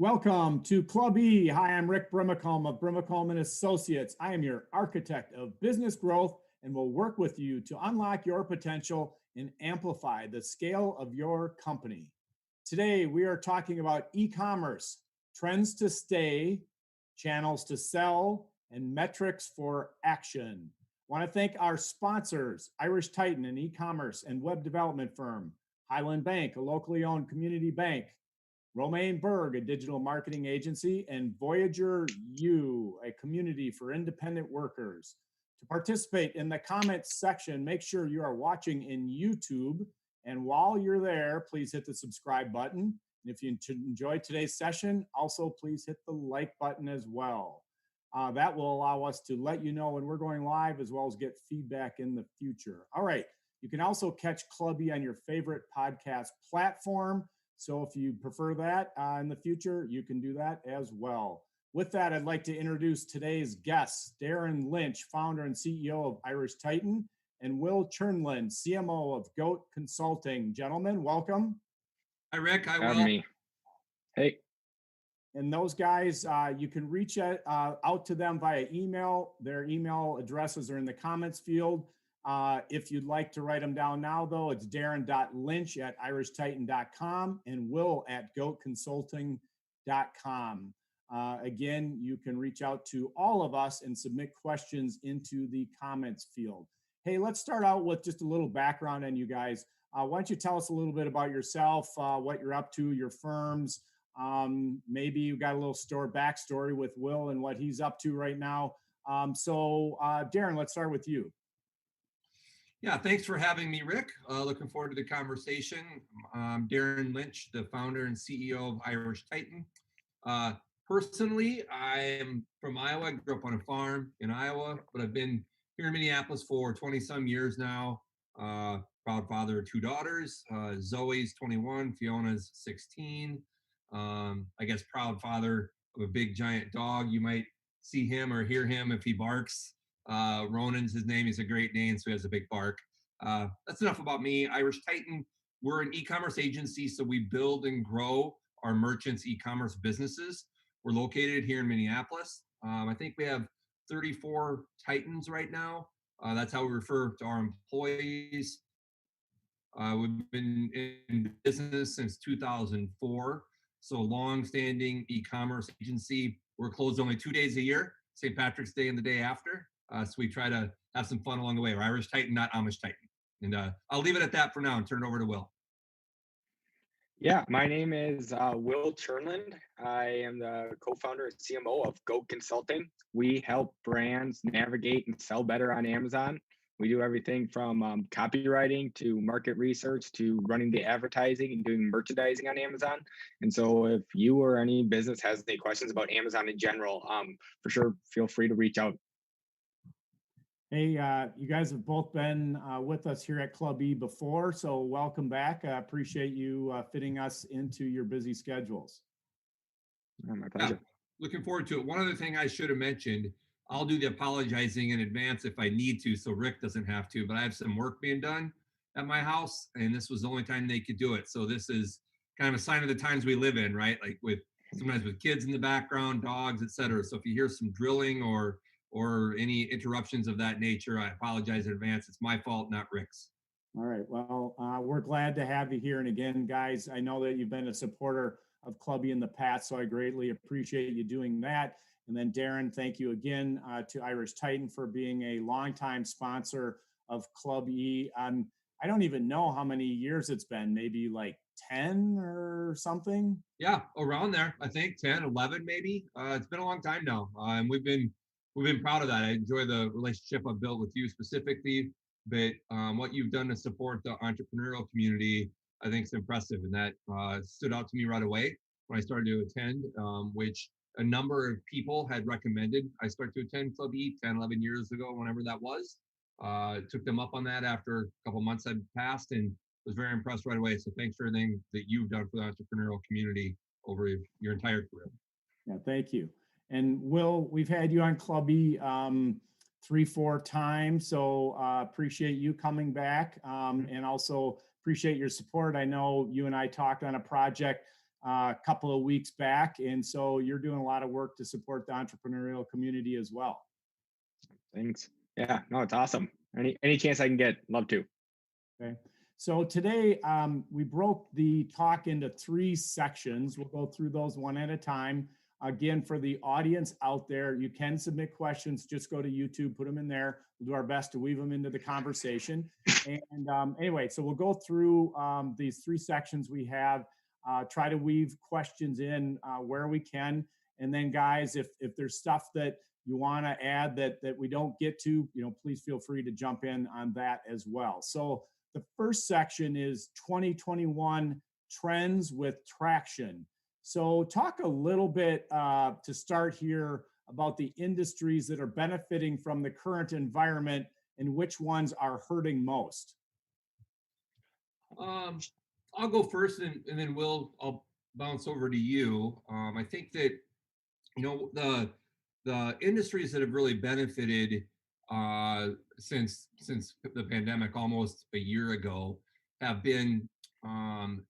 Welcome to Club E. Hi, I'm Rick Brimacombe of Brimacombe & Associates. I am your architect of business growth and will work with you to unlock your potential and amplify the scale of your company. Today, we are talking about e-commerce, trends to stay, channels to sell, and metrics for action. I want to thank our sponsors, Irish Titan, an e-commerce and web development firm, Highland Bank, a locally owned community bank, Romaine Berg, a digital marketing agency, and Voyager U, a community for independent workers. To participate in the comments section, make sure you are watching in YouTube. And while you're there, please hit the subscribe button. And if you enjoyed today's session, also please hit the like button as well. That will allow us to let you know when we're going live, as well as get feedback in the future. All right. You can also catch Club E on your favorite podcast platform. So if you prefer that in the future, you can do that as well. With that, I'd like to introduce today's guests, Darin Lynch, founder and CEO of Irish Titan, and Will Tjernlund, CMO of GOAT Consulting. Gentlemen, welcome. Hi, Rick. Hi, Will. Me. Hey. And those guys, you can reach out to them via email. Their email addresses are in the comments field. If you'd like to write them down now, though, it's darin.lynch@irishtitan.com and will@goatconsulting.com. Again, you can reach out to all of us and submit questions into the comments field. Hey, let's start out with just a little background on you guys. Why don't you tell us a little bit about yourself, what you're up to, your firms. Maybe you got a little backstory with Will and what he's up to right now. Darin, let's start with you. Yeah, thanks for having me, Rick. Looking forward to the conversation. I'm Darin Lynch, the founder and CEO of Irish Titan. Personally, I am from Iowa. I grew up on a farm in Iowa, but I've been here in Minneapolis for 20-some years now. Proud father of two daughters. Zoe's 21, Fiona's 16. I guess proud father of a big giant dog. You might see him or hear him if he barks. Ronan's his name. He's a great name, so he has a big bark. That's enough about me. Irish Titan, we're an e-commerce agency, so we build and grow our merchants' e-commerce businesses. We're located here in Minneapolis. I think we have 34 Titans right now. That's how we refer to our employees. We've been in business since 2004, so long-standing e-commerce agency. We're closed only 2 days a year, St. Patrick's Day and the day after. So we try to have some fun along the way. We're Irish Titan, not Amish Titan. And I'll leave it at that for now and turn it over to Will. Yeah, my name is Will Tjernlund. I am the co-founder and CMO of GOAT Consulting. We help brands navigate and sell better on Amazon. We do everything from copywriting to market research to running the advertising and doing merchandising on Amazon. And so if you or any business has any questions about Amazon in general, for sure, feel free to reach out. Hey, you guys have both been with us here at Club E before, so welcome back. I appreciate you fitting us into your busy schedules. Oh, my pleasure. Yeah, looking forward to it. One other thing I should have mentioned, I'll do the apologizing in advance if I need to, so Rick doesn't have to, but I have some work being done at my house, and this was the only time they could do it. So this is kind of a sign of the times we live in, right? Like sometimes with kids in the background, dogs, etc. So if you hear some drilling or any interruptions of that nature, I apologize in advance. It's my fault, not Rick's. All right. Well, we're glad to have you here. And again, guys, I know that you've been a supporter of Club E in the past, so I greatly appreciate you doing that. And then Darin, thank you again to Irish Titan for being a longtime sponsor of Club E. I don't even know how many years it's been, maybe like 10 or something. Yeah, around there, I think 10, 11 maybe. It's been a long time now. And we've been proud of that. I enjoy the relationship I've built with you specifically, but what you've done to support the entrepreneurial community, I think is impressive. And that stood out to me right away when I started to attend, which a number of people had recommended I start to attend Club E 10, 11 years ago, whenever that was. Took them up on that after a couple months had passed and was very impressed right away. So thanks for everything that you've done for the entrepreneurial community over your entire career. Yeah, thank you. And Will, we've had you on Club E 3-4 times, so appreciate you coming back and also appreciate your support. I know you and I talked on a project a couple of weeks back. And so you're doing a lot of work to support the entrepreneurial community as well. Thanks. Yeah, no, it's awesome. Any chance I can get, love to. Okay. So today we broke the talk into 3 sections. We'll go through those one at a time. Again, for the audience out there, you can submit questions. Just go to YouTube, put them in there. We'll do our best to weave them into the conversation. And anyway, so we'll go through these 3 sections we have, try to weave questions in where we can. And then guys, if there's stuff that you want to add that we don't get to, please feel free to jump in on that as well. So the first section is 2021 trends with traction. So talk a little bit to start here about the industries that are benefiting from the current environment and which ones are hurting most. I'll go first, and then I'll bounce over to you. I think that the industries that have really benefited since the pandemic almost a year ago have been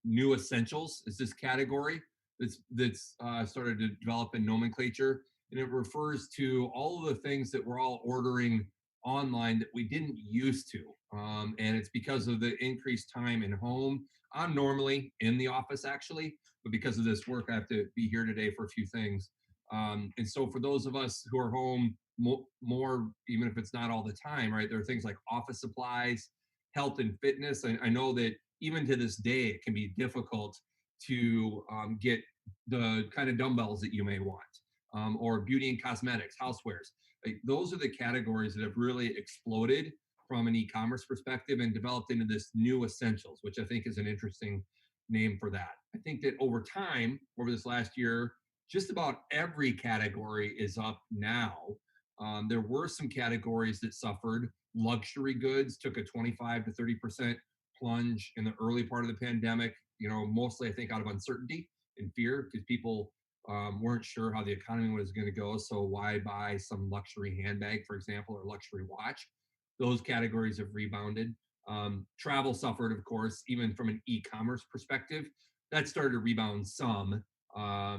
new essentials. Is this category that's started to develop in nomenclature, and it refers to all of the things that we're all ordering online that we didn't used to, and it's because of the increased time in home. I'm normally in the office actually, but because of this work, I have to be here today for a few things. And so for those of us who are home more, even if it's not all the time, right, there are things like office supplies, health and fitness. I know that even to this day, it can be difficult to get the kind of dumbbells that you may want, or beauty and cosmetics, housewares. Like, those are the categories that have really exploded from an e-commerce perspective and developed into this new essentials, which I think is an interesting name for that. I think that over time, over this last year, just about every category is up now. There were some categories that suffered. Luxury goods took a 25 to 30% plunge in the early part of the pandemic, mostly I think out of uncertainty and fear, because people weren't sure how the economy was going to go. So why buy some luxury handbag, for example, or luxury watch? Those categories have rebounded. Travel suffered, of course, even from an e-commerce perspective. That started to rebound some. I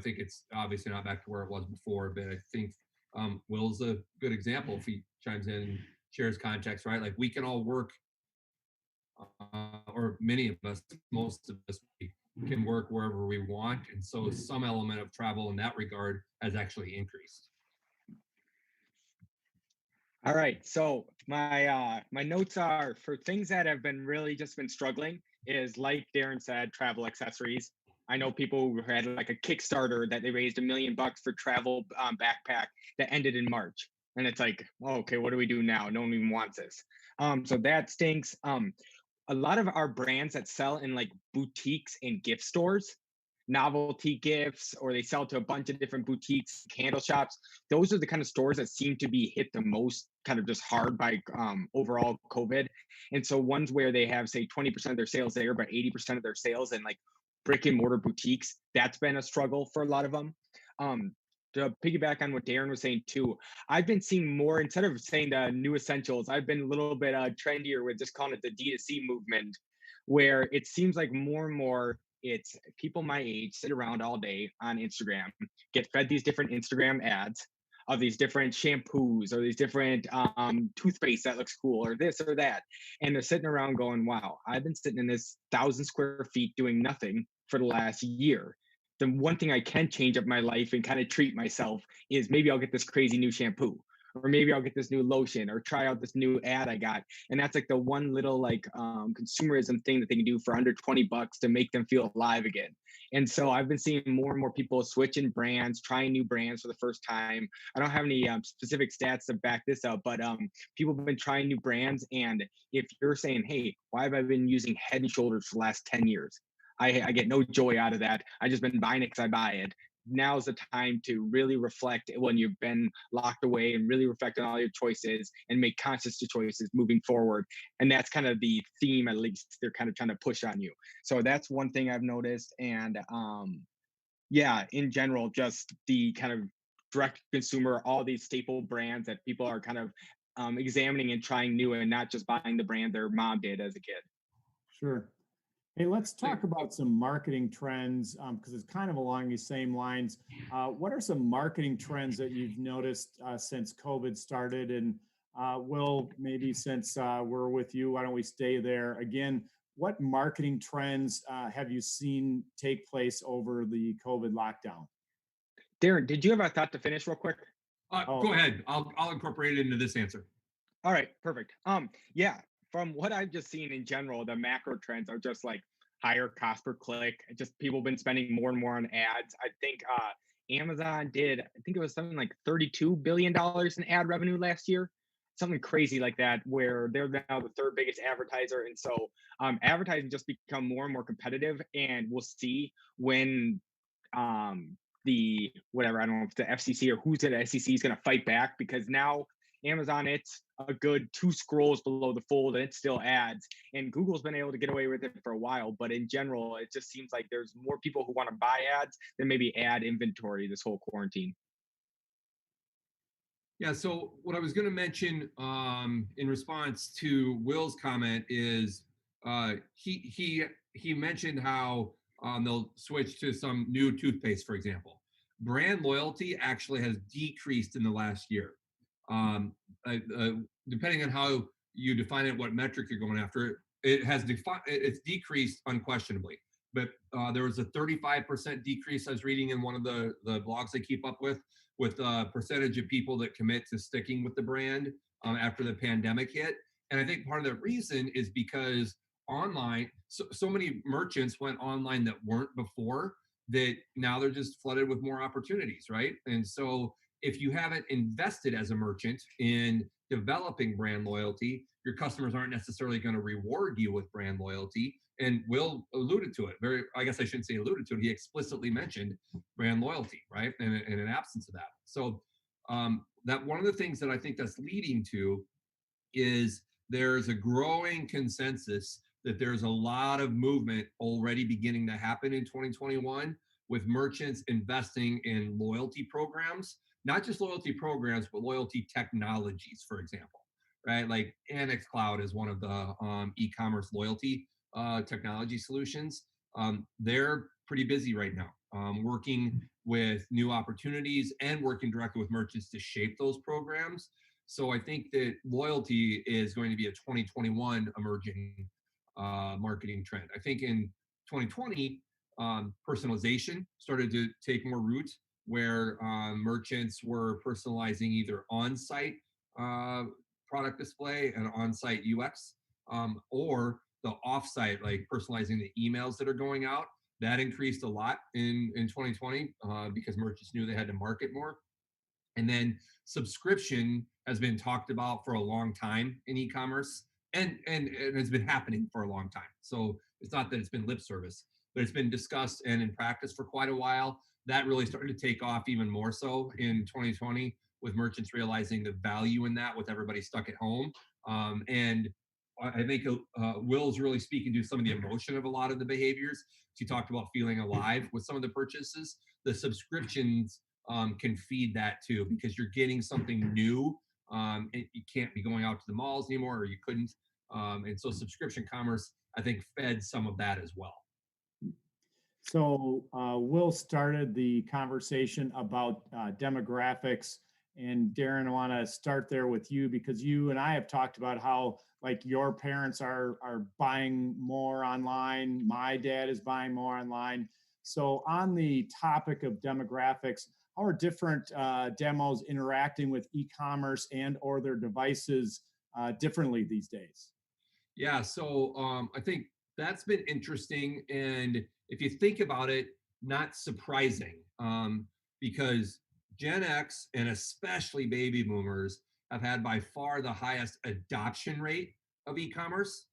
think it's obviously not back to where it was before, but I think Will's a good example if he chimes in and shares context, right? Like, we can all work, or many of us, most of us, can work wherever we want. And so some element of travel in that regard has actually increased. All right, so my notes are for things that have been really just been struggling is, like Darin said, travel accessories. I know people who had like a Kickstarter that they raised $1 million for travel backpack that ended in March, and it's like, oh, okay, what do we do now? No one even wants this. So that stinks. A lot of our brands that sell in like boutiques and gift stores, novelty gifts, or they sell to a bunch of different boutiques, candle shops. Those are the kind of stores that seem to be hit the most kind of just hard by overall COVID. And so ones where they have, say, 20% of their sales there, but 80% of their sales in like brick and mortar boutiques, that's been a struggle for a lot of them. To piggyback on what Darin was saying too, I've been seeing more, instead of saying the new essentials, I've been a little bit trendier with just calling it the D2C movement, where it seems like more and more it's people my age sit around all day on Instagram, get fed these different Instagram ads of these different shampoos or these different toothpaste that looks cool or this or that. And they're sitting around going, wow, I've been sitting in this 1,000 square feet doing nothing for the last year. The one thing I can change up my life and kind of treat myself is maybe I'll get this crazy new shampoo, or maybe I'll get this new lotion, or try out this new ad I got. And that's like the one little like consumerism thing that they can do for under $20 to make them feel alive again. And so I've been seeing more and more people switching brands, trying new brands for the first time. I don't have any specific stats to back this up, but people have been trying new brands. And if you're saying, hey, why have I been using Head and Shoulders for the last 10 years? I get no joy out of that. I just been buying it because I buy it. Now's the time to really reflect when you've been locked away, and really reflect on all your choices and make conscious choices moving forward. And that's kind of the theme, at least they're kind of trying to push on you. So that's one thing I've noticed. And yeah, in general, just the kind of direct consumer, all these staple brands that people are kind of examining and trying new, and not just buying the brand their mom did as a kid. Sure. Hey, let's talk about some marketing trends because it's kind of along these same lines. What are some marketing trends that you've noticed since COVID started? And Will, maybe since we're with you, why don't we stay there again? What marketing trends have you seen take place over the COVID lockdown? Darin, did you have a thought to finish real quick? Go Oh, ahead. I'll incorporate it into this answer. All right, perfect. Yeah, from what I've just seen in general, the macro trends are just like higher cost per click. Just people been spending more and more on ads. I think Amazon did, I think it was something like $32 billion in ad revenue last year, something crazy like that, where they're now the third biggest advertiser. And so advertising just become more and more competitive. And we'll see when the whatever, I don't know if the FCC or who's at the SEC is going to fight back, because now Amazon, it's a good two scrolls below the fold and it's still ads. And Google's been able to get away with it for a while, but in general, it just seems like there's more people who want to buy ads than maybe ad inventory this whole quarantine. Yeah, so what I was going to mention in response to Will's comment is he mentioned how they'll switch to some new toothpaste, for example. Brand loyalty actually has decreased in the last year. Um, Depending on how you define it, what metric you're going after, it's decreased unquestionably. But there was a 35% decrease I was reading in one of the blogs I keep up with a percentage of people that commit to sticking with the brand after the pandemic hit. And I think part of the reason is because online, so many merchants went online that weren't before, that now they're just flooded with more opportunities, right? And so if you haven't invested as a merchant in developing brand loyalty, your customers aren't necessarily going to reward you with brand loyalty. And Will alluded to it. I guess I shouldn't say alluded to it. He explicitly mentioned brand loyalty, right? And in an absence of that. So that one of the things that I think that's leading to is there's a growing consensus that there's a lot of movement already beginning to happen in 2021 with merchants investing in loyalty programs, not just loyalty programs, but loyalty technologies, for example, right? Like Annex Cloud is one of the e-commerce loyalty technology solutions. They're pretty busy right now, working with new opportunities and working directly with merchants to shape those programs. So I think that loyalty is going to be a 2021 emerging marketing trend. I think in 2020, personalization started to take more root, where merchants were personalizing either on-site uh, product display and on-site UX, or the off-site, like personalizing the emails that are going out. That increased a lot in 2020 because merchants knew they had to market more. And then subscription has been talked about for a long time in e-commerce, and it's been happening for a long time. So it's not that it's been lip service, but it's been discussed and in practice for quite a while. That really started to take off even more so in 2020, with merchants realizing the value in that with everybody stuck at home. And I think Will's really speaking to some of the emotion of a lot of the behaviors. She talked about feeling alive with some of the purchases. The subscriptions can feed that too, because you're getting something new. You can't be going out to the malls anymore, or you couldn't. And so subscription commerce, I think, fed some of that as well. So Will started the conversation about demographics, and Darin, I want to start there with you because you and I have talked about how like your parents are buying more online. My dad is buying more online. So on the topic of demographics, how are different demos interacting with e-commerce and or their devices differently these days? Yeah, so I think that's been interesting. And if you think about it, not surprising, because Gen X and especially baby boomers have had by far the highest adoption rate of e commerce,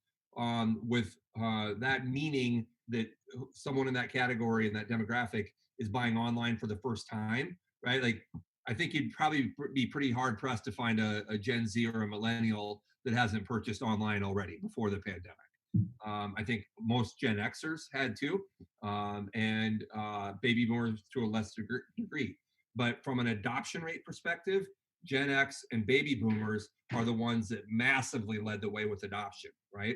with that meaning that someone in that category, in that demographic, is buying online for the first time, right? Like, I think you'd probably be pretty hard pressed to find a Gen Z or a millennial that hasn't purchased online already before the pandemic. I think most Gen Xers had to, and baby boomers to a lesser degree. But from an adoption rate perspective, Gen X and baby boomers are the ones that massively led the way with adoption, right?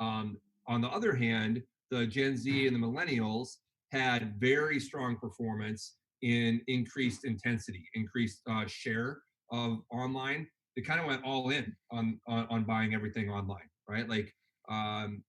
On the other hand, the Gen Z and the millennials had very strong performance in increased intensity, increased share of online. They kind of went all in on buying everything online, right? Like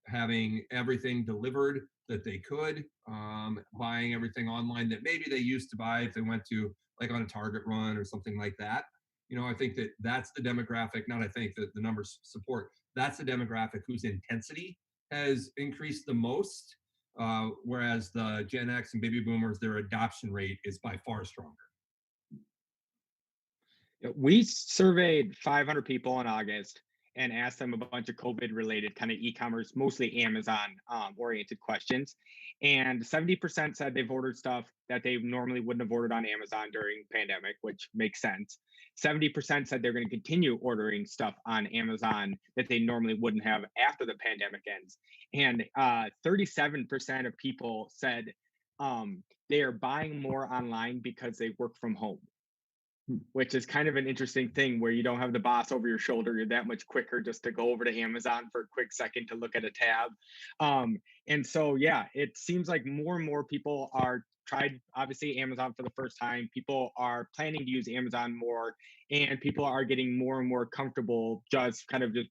having everything delivered that they could, buying everything online that maybe they used to buy if they went to like on a Target run or something like that. I think that that's the demographic, not I think that the numbers support, that's the demographic whose intensity has increased the most, whereas the Gen X and baby boomers, their adoption rate is by far stronger. We surveyed 500 people in August and asked them a bunch of COVID related kind of e-commerce, mostly Amazon oriented questions. And 70% said they've ordered stuff that they normally wouldn't have ordered on Amazon during pandemic, which makes sense. 70% said they're going to continue ordering stuff on Amazon that they normally wouldn't have after the pandemic ends. And 37% of people said they are buying more online because they work from home, which is kind of an interesting thing where you don't have the boss over your shoulder. You're that much quicker just to go over to Amazon for a quick second to look at a tab. And so, yeah, it seems like more and more people are tried, obviously, Amazon for the first time. People are planning to use Amazon more, and people are getting more and more comfortable just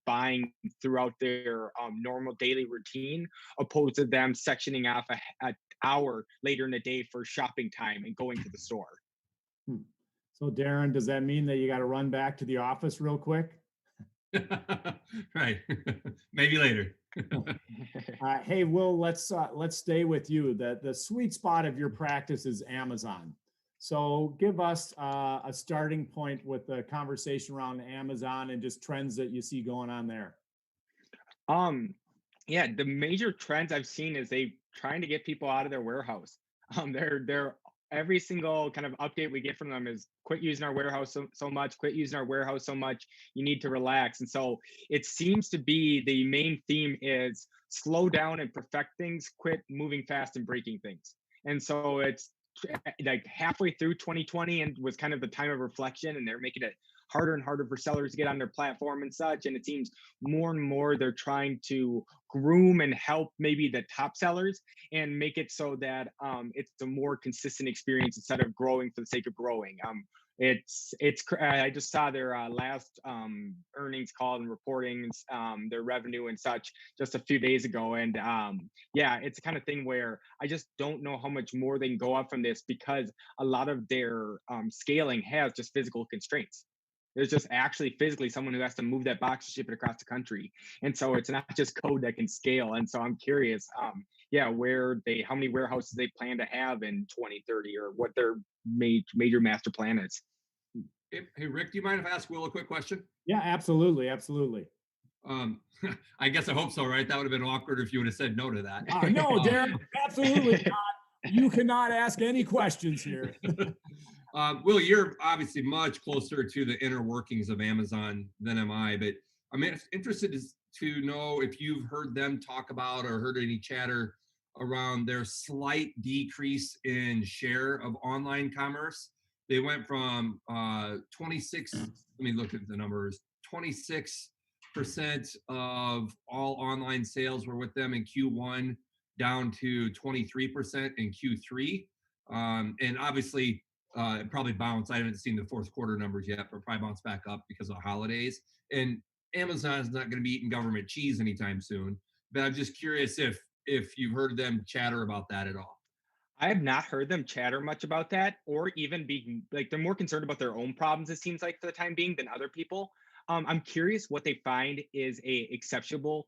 buying throughout their normal daily routine, opposed to them sectioning off an hour later in the day for shopping time and going to the store. So Darin, does that mean that you got to run back to the office real quick? Right. Maybe later. Hey, Will, let's stay with you. The sweet spot of your practice is Amazon. So give us a starting point with the conversation around Amazon and just trends that you see going on there. Yeah, the major trends I've seen is they trying to get people out of their warehouse. They're every single kind of update we get from them is quit using our warehouse so much, quit using our warehouse so much, you need to relax. And so it seems to be the main theme is slow down and perfect things, quit moving fast and breaking things. And so it's like halfway through 2020 and was kind of the time of reflection, and they're making it harder and harder for sellers to get on their platform and such. And it seems more and more they're trying to groom and help maybe the top sellers and make it so that it's a more consistent experience instead of growing for the sake of growing. I just saw their last earnings call and reporting their revenue and such just a few days ago, and yeah, it's the kind of thing where I just don't know how much more they can go up from this, because a lot of their scaling has just physical constraints. There's just actually physically someone who has to move that box to ship it across the country. And so it's not just code that can scale. And so I'm curious, how many warehouses they plan to have in 2030, or what their major master plan is. Hey, Rick, do you mind if I ask Will a quick question? Yeah, absolutely. Absolutely. I guess I hope so, right? That would have been awkward if you would have said no to that. No, Darin, absolutely not. You cannot ask any questions here. Will, you're obviously much closer to the inner workings of Amazon than am I, but I'm interested to know if you've heard them talk about or heard any chatter around their slight decrease in share of online commerce. They went from 26, let me look at the numbers, 26% of all online sales were with them in Q1, down to 23% in Q3. And obviously, it probably bounced. I haven't seen the fourth quarter numbers yet, but probably bounce back up because of the holidays. And Amazon's not going to be eating government cheese anytime soon. But I'm just curious if you've heard them chatter about that at all. I have not heard them chatter much about that, or even be like, they're more concerned about their own problems, it seems like, for the time being, than other people. I'm curious what they find is a acceptable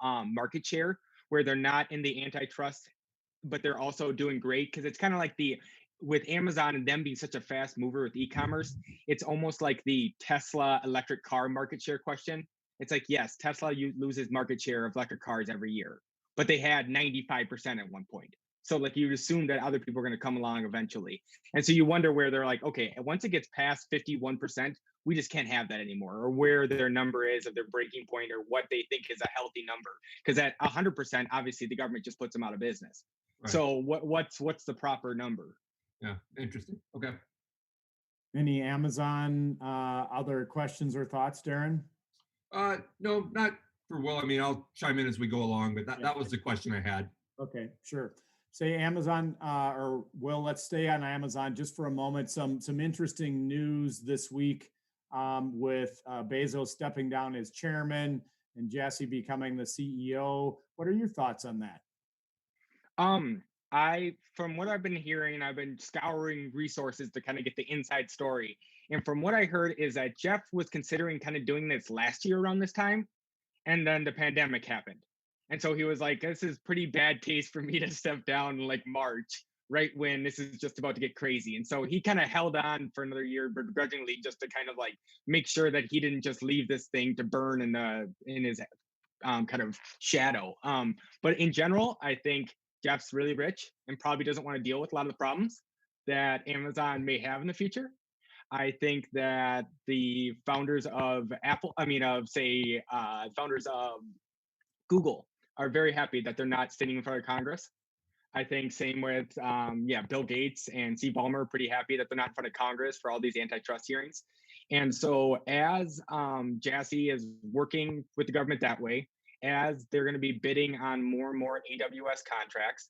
market share where they're not in the antitrust, but they're also doing great. Because it's kind of like with Amazon and them being such a fast mover with e-commerce, it's almost like the Tesla electric car market share question. It's like, yes, Tesla loses market share of electric cars every year, but they had 95% at one point. So like you'd assume that other people are going to come along eventually. And so you wonder where they're like, okay, once it gets past 51%, we just can't have that anymore, or where their number is of their breaking point, or what they think is a healthy number. Because at 100%, obviously the government just puts them out of business. Right. So what's the proper number? Yeah, interesting. Okay. Any Amazon other questions or thoughts, Darin? No, not for Will, I mean, I'll chime in as we go along, but that was the question I had. Okay, sure. Say Amazon, or Will, let's stay on Amazon just for a moment. Some interesting news this week with Bezos stepping down as chairman and Jassy becoming the CEO. What are your thoughts on that? From what I've been hearing, I've been scouring resources to kind of get the inside story. And from what I heard is that Jeff was considering kind of doing this last year around this time, and then the pandemic happened. And so he was like, this is pretty bad taste for me to step down in like March, right when this is just about to get crazy. And so he kind of held on for another year begrudgingly just to kind of like make sure that he didn't just leave this thing to burn in his kind of shadow. But in general, I think Jeff's really rich and probably doesn't want to deal with a lot of the problems that Amazon may have in the future. I think that the founders of Apple, I mean, of say, founders of Google are very happy that they're not sitting in front of Congress. I think same with, Bill Gates and Steve Ballmer are pretty happy that they're not in front of Congress for all these antitrust hearings. And so as Jassy is working with the government that way, as they're going to be bidding on more and more AWS contracts,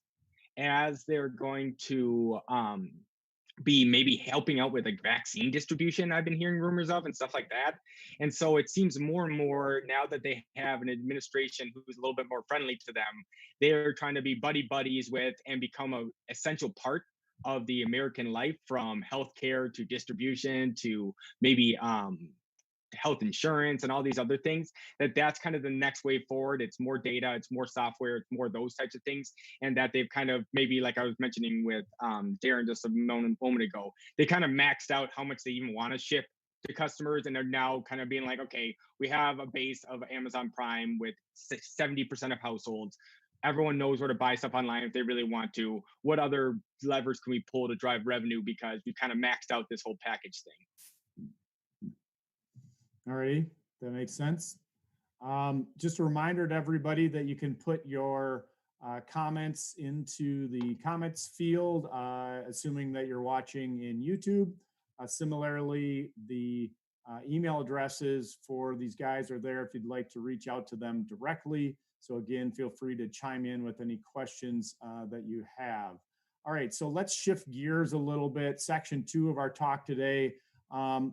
as they're going to be maybe helping out with like vaccine distribution, I've been hearing rumors of and stuff like that. And so it seems more and more now that they have an administration who's a little bit more friendly to them, they're trying to be buddy buddies with and become a essential part of the American life, from healthcare to distribution to maybe health insurance and all these other things. That's kind of the next way forward. It's more data, it's more software, it's more those types of things. And that they've kind of, maybe like I was mentioning with Darin just a moment ago, they kind of maxed out how much they even want to ship to customers, and they're now kind of being like, okay, we have a base of Amazon Prime with 70% of households. Everyone knows where to buy stuff online if they really want to. What other levers can we pull to drive revenue, because we kind of maxed out this whole package thing. All righty, that makes sense. Just a reminder to everybody that you can put your comments into the comments field, assuming that you're watching in YouTube. Similarly, the email addresses for these guys are there if you'd like to reach out to them directly. So again, feel free to chime in with any questions that you have. All right, so let's shift gears a little bit. Section 2 of our talk today.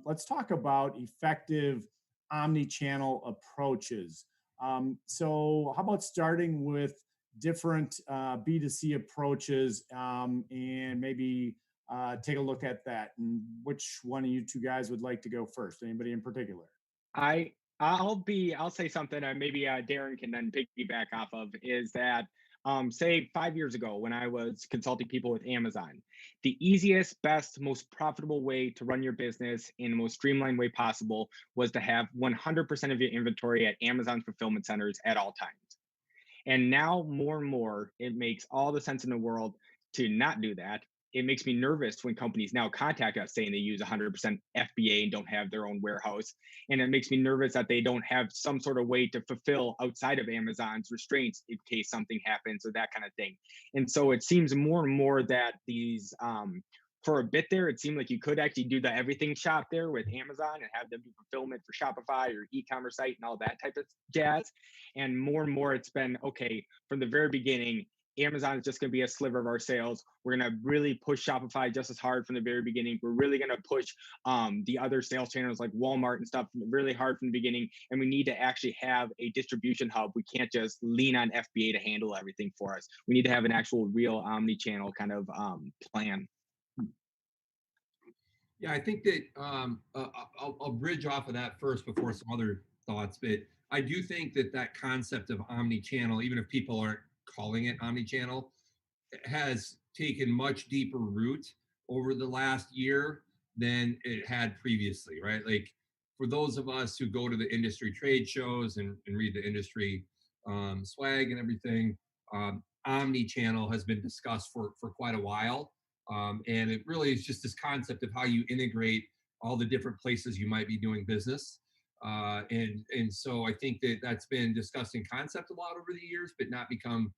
Let's talk about effective omni-channel approaches. So how about starting with different B2C approaches and maybe take a look at that, and which one of you two guys would like to go first? Anybody in particular? I'll say something and maybe Darin can then piggyback off of, is that say 5 years ago when I was consulting people with Amazon, the easiest, best, most profitable way to run your business in the most streamlined way possible was to have 100% of your inventory at Amazon fulfillment centers at all times. And now more and more, it makes all the sense in the world to not do that. It makes me nervous when companies now contact us saying they use 100% FBA and don't have their own warehouse. And it makes me nervous that they don't have some sort of way to fulfill outside of Amazon's restraints in case something happens or that kind of thing. And so it seems more and more that these, for a bit there, it seemed like you could actually do the everything shop there with Amazon and have them do fulfillment for Shopify or e-commerce site and all that type of jazz. And more, it's been, okay, from the very beginning, Amazon is just going to be a sliver of our sales. We're going to really push Shopify just as hard from the very beginning. We're really going to push the other sales channels like Walmart and stuff really hard from the beginning. And we need to actually have a distribution hub. We can't just lean on FBA to handle everything for us. We need to have an actual real omni-channel kind of plan. Yeah, I think that I'll bridge off of that first before some other thoughts. But I do think that concept of omni-channel, even if people aren't calling it omni-channel, has taken much deeper root over the last year than it had previously, right? Like for those of us who go to the industry trade shows and read the industry swag and everything, omni-channel has been discussed for quite a while. And it really is just this concept of how you integrate all the different places you might be doing business. And so I think that's been discussed in concept a lot over the years, but not become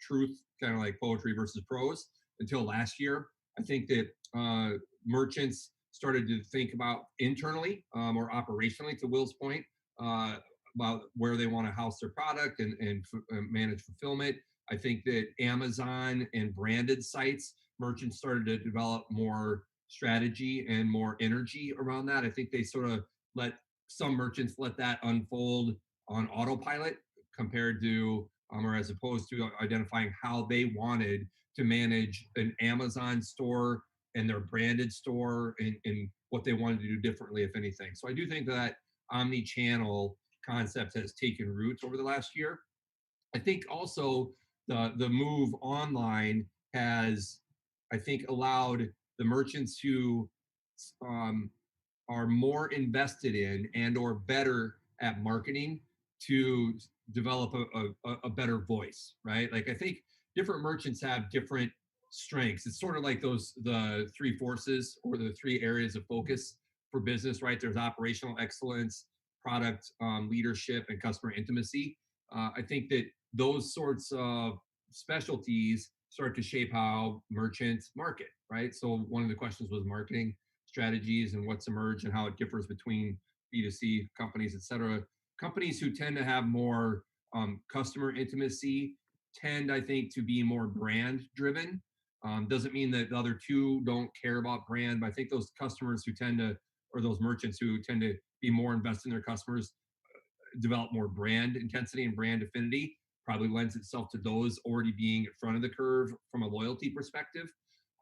truth, kind of like poetry versus prose, until last year. I think that merchants started to think about internally or operationally, to Will's point, about where they want to house their product and manage fulfillment. I think that Amazon and branded sites, merchants started to develop more strategy and more energy around that. I think they sort of let some merchants let that unfold on autopilot compared to, or as opposed to identifying how they wanted to manage an Amazon store and their branded store and what they wanted to do differently, if anything. So I do think that omni-channel concept has taken roots over the last year. I think also the move online has, I think, allowed the merchants who um, are more invested in and or better at marketing to develop a better voice, right? Like I think different merchants have different strengths. It's sort of like the three forces or the three areas of focus for business, right? There's operational excellence, product leadership, and customer intimacy. I think that those sorts of specialties start to shape how merchants market, right? So one of the questions was marketing strategies and what's emerged and how it differs between B2C companies, et cetera. Companies who tend to have more customer intimacy tend, I think, to be more brand driven. Doesn't mean that the other two don't care about brand, but I think those customers who tend to, or those merchants who tend to be more invested in their customers, develop more brand intensity and brand affinity, probably lends itself to those already being in front of the curve from a loyalty perspective.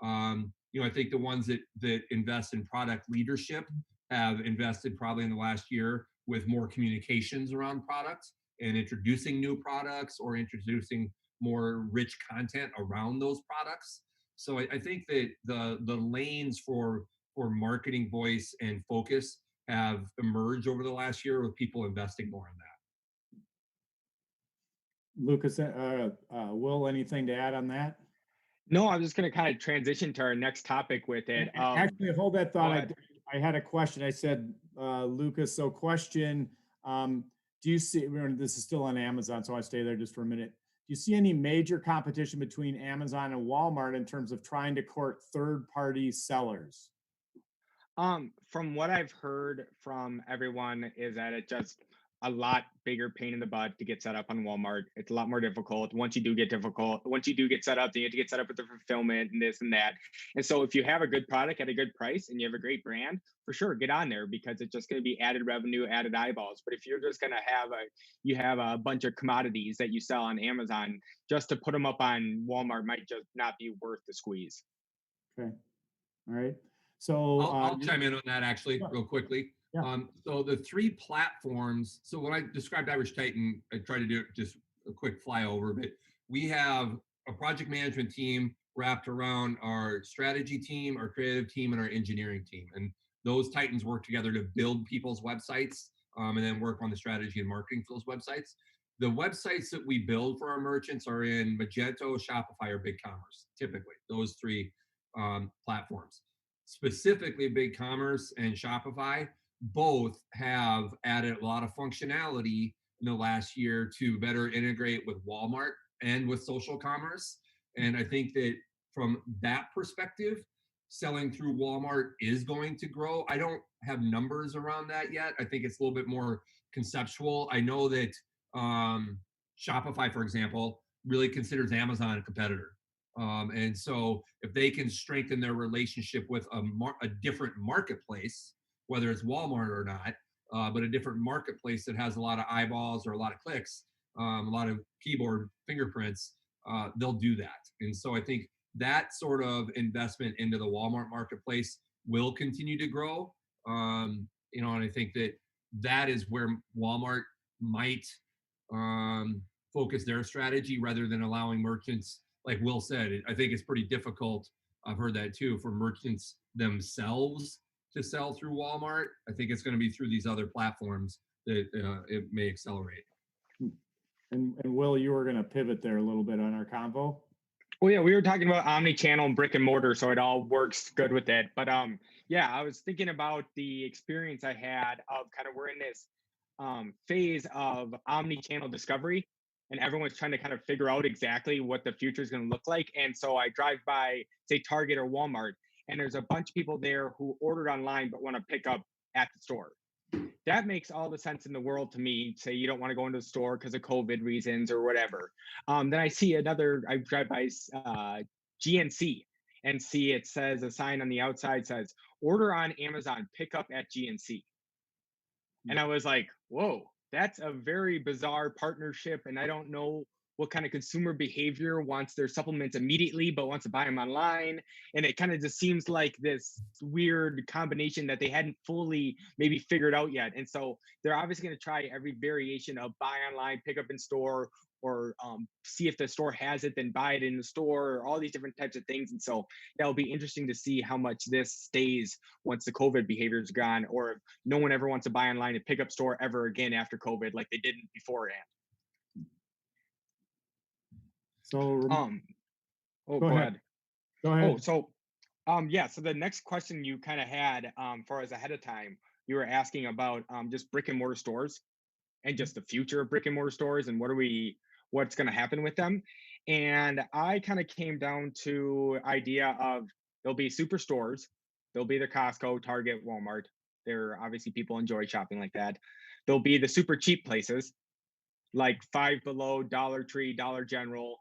I think the ones that invest in product leadership have invested probably in the last year with more communications around products and introducing new products or introducing more rich content around those products. So I think that the lanes for marketing voice and focus have emerged over the last year with people investing more in that. Lucas, Will, anything to add on that? No, I'm just going to kind of transition to our next topic with it. Actually, hold that thought. I had a question. I said, Lucas, so question, do you see, this is still on Amazon, so I stay there just for a minute. Do you see any major competition between Amazon and Walmart in terms of trying to court third-party sellers? From what I've heard from everyone is that it's just a lot bigger pain in the butt to get set up on Walmart. It's a lot more difficult. Once you do get set up, then you have to get set up with the fulfillment and this and that. And so if you have a good product at a good price and you have a great brand, for sure, get on there because it's just going to be added revenue, added eyeballs. But if you're just going to have a bunch of commodities that you sell on Amazon, just to put them up on Walmart might just not be worth the squeeze. Okay. All right. So I'll chime in on that actually real quickly. Yeah. So the three platforms, so when I described Irish Titan, I tried to do just a quick flyover, but we have a project management team wrapped around our strategy team, our creative team, and our engineering team. And those Titans work together to build people's websites and then work on the strategy and marketing for those websites. The websites that we build for our merchants are in Magento, Shopify, or BigCommerce, typically, those three platforms. Specifically, BigCommerce and Shopify both have added a lot of functionality in the last year to better integrate with Walmart and with social commerce. And I think that from that perspective, selling through Walmart is going to grow. I don't have numbers around that yet. I think it's a little bit more conceptual. I know that Shopify, for example, really considers Amazon a competitor. And so if they can strengthen their relationship with a different marketplace, whether it's Walmart or not, but a different marketplace that has a lot of eyeballs or a lot of clicks, a lot of keyboard fingerprints, they'll do that. And so I think that sort of investment into the Walmart marketplace will continue to grow. And I think that is where Walmart might focus their strategy rather than allowing merchants, like Will said. I think it's pretty difficult, I've heard that too, for merchants themselves to sell through Walmart. I think it's going to be through these other platforms that it may accelerate. And Will, you were going to pivot there a little bit on our convo. Well, yeah, we were talking about omni-channel and brick and mortar, so it all works good with it. But yeah, I was thinking about the experience I had of kind of we're in this phase of omni-channel discovery, and everyone's trying to kind of figure out exactly what the future is going to look like. And so I drive by, say, Target or Walmart, and there's a bunch of people there who ordered online but want to pick up at the store. that makes all the sense in the world to me. Say you don't want to go into the store because of COVID reasons or whatever. Then I see another. I drive by GNC and see it says a sign on the outside says order on Amazon, pick up at GNC. And I was like, whoa, that's a very bizarre partnership. And I don't know what kind of consumer behavior wants their supplements immediately, but wants to buy them online. And it kind of just seems like this weird combination that they hadn't fully maybe figured out yet. And so they're obviously going to try every variation of buy online, pick up in store, or see if the store has it, then buy it in the store, or all these different types of things. And so that'll be interesting to see how much this stays once the COVID behavior is gone, or if no one ever wants to buy online and pick up store ever again after COVID like they didn't beforehand. So, Oh, go ahead. Go ahead. Oh, so yeah. So the next question you kind of had for us ahead of time, you were asking about just brick and mortar stores and just the future of brick and mortar stores and what's going to happen with them. And I kind of came down to idea of there'll be superstores, there'll be the Costco, Target, Walmart. There obviously people enjoy shopping like that. There'll be the super cheap places like Five Below, Dollar Tree, Dollar General.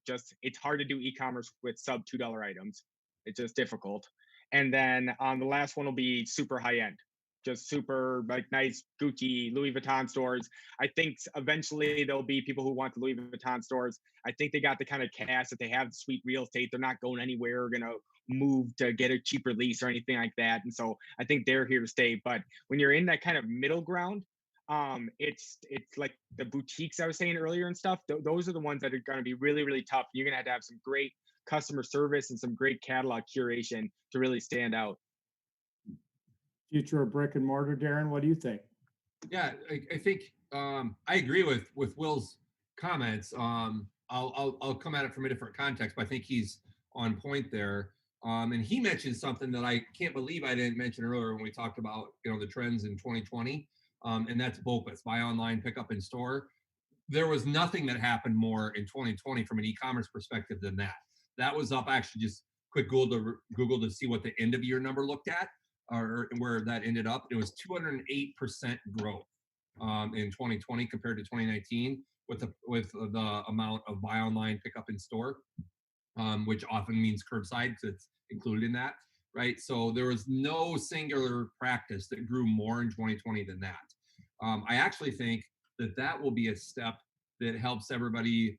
Just it's hard to do e-commerce with sub $2 items. It's just difficult. And then the last one will be super high end, just super like nice Gucci, Louis Vuitton stores. I think eventually there'll be people who want the Louis Vuitton stores. I think they got the kind of cash that they have sweet real estate. They're not going anywhere, gonna move to get a cheaper lease or anything like that. And so I think they're here to stay. But when you're in that kind of middle ground, it's like the boutiques I was saying earlier and stuff. Those are the ones that are going to be really, really tough. You're going to have some great customer service and some great catalog curation to really stand out. Future of brick and mortar, Darin, what do you think? Yeah, I think I agree with Will's comments. I'll come at it from a different context, but I think he's on point there. And he mentioned something that I can't believe I didn't mention earlier when we talked about the trends in 2020, and that's BOPIS, buy online, pick up in store. There was nothing that happened more in 2020 from an e-commerce perspective than that. That was up. Actually, just quick Google to see what the end of year number looked at, or where that ended up. It was 208% growth in 2020 compared to 2019 with the amount of buy online, pick up in store, which often means curbside because it's included in that, right? So there was no singular practice that grew more in 2020 than that. I actually think that will be a step that helps everybody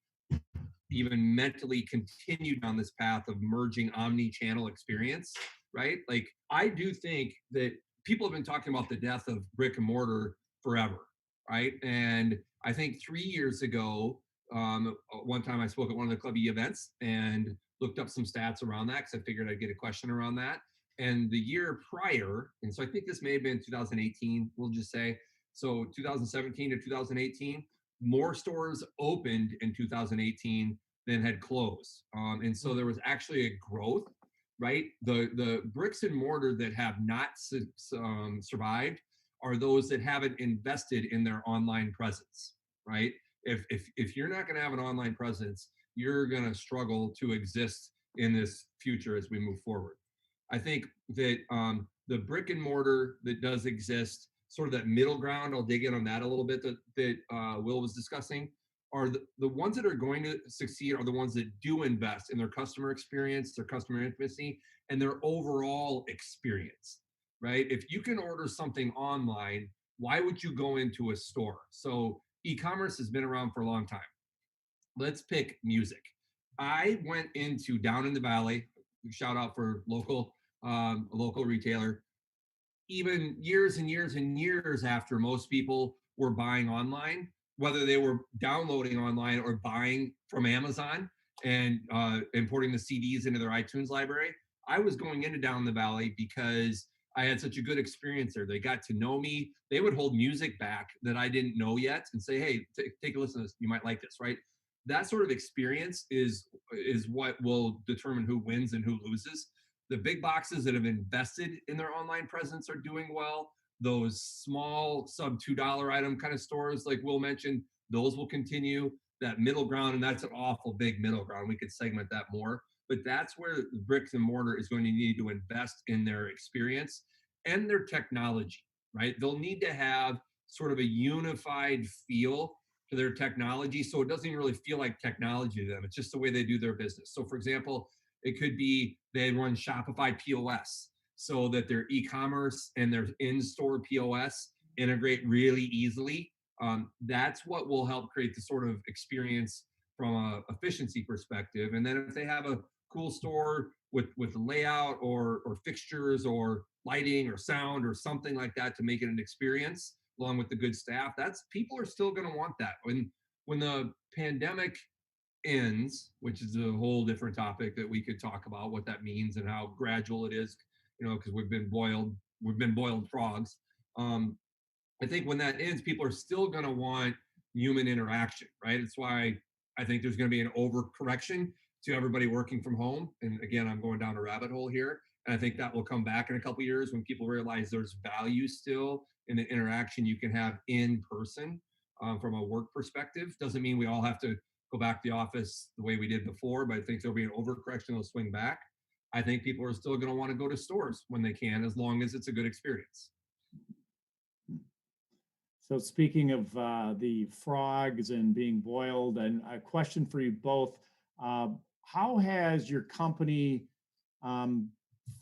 even mentally continue down this path of merging omni-channel experience, right? Like I do think that people have been talking about the death of brick and mortar forever, right? And I think 3 years ago, one time I spoke at one of the clubby events and looked up some stats around that because I figured I'd get a question around that. And the year prior, and so I think this may have been 2018, we'll just say, so 2017 to 2018, more stores opened in 2018 than had closed. And so there was actually a growth, right? The bricks and mortar that have not survived are those that haven't invested in their online presence, right? If you're not going to have an online presence, you're going to struggle to exist in this future as we move forward. I think that the brick and mortar that does exist, sort of that middle ground, I'll dig in on that a little bit, that Will was discussing, are the ones that are going to succeed are the ones that do invest in their customer experience, their customer intimacy, and their overall experience, right? If you can order something online, why would you go into a store? So e-commerce has been around for a long time. Let's pick music. I went into down in the valley, shout out for local retailer, even years and years and years after most people were buying online, whether they were downloading online or buying from Amazon and importing the CDs into their iTunes library, I was going into Down the Valley because I had such a good experience there. They got to know me. They would hold music back that I didn't know yet and say, hey, take a listen to this. You might like this, right? That sort of experience is what will determine who wins and who loses. The big boxes that have invested in their online presence are doing well. Those small sub $2 item kind of stores, like Will mentioned, those will continue. That middle ground, and that's an awful big middle ground. We could segment that more, but that's where the bricks and mortar is going to need to invest in their experience and their technology, right? They'll need to have sort of a unified feel to their technology, so it doesn't even really feel like technology to them. It's just the way they do their business. So for example, it could be they run Shopify POS so that their e-commerce and their in-store POS integrate really easily. That's what will help create the sort of experience from a efficiency perspective. And then if they have a cool store with layout or fixtures or lighting or sound or something like that to make it an experience, along with the good staff, that's people are still going to want that. When the pandemic ends, which is a whole different topic that we could talk about what that means and how gradual it is, because we've been boiled frogs. I think when that ends, people are still going to want human interaction, right? It's why I think there's going to be an overcorrection to everybody working from home. And again, I'm going down a rabbit hole here. And I think that will come back in a couple of years when people realize there's value still in the interaction you can have in person from a work perspective. Doesn't mean we all have to go back to the office the way we did before, but I think there'll be an overcorrection that'll swing back. I think people are still going to want to go to stores when they can, as long as it's a good experience. So speaking of the frogs and being boiled, and a question for you both, how has your company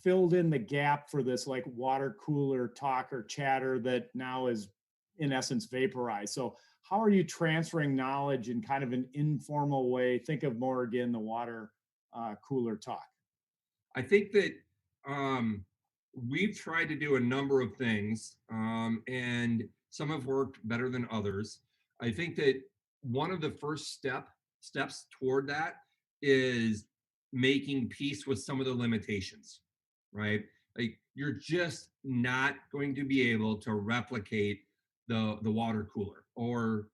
filled in the gap for this like water cooler talk or chatter that now is in essence vaporized? So how are you transferring knowledge in kind of an informal way? Think of more again, the water cooler talk. I think that we've tried to do a number of things, and some have worked better than others. I think that one of the first steps toward that is making peace with some of the limitations, right? Like you're just not going to be able to replicate the water cooler or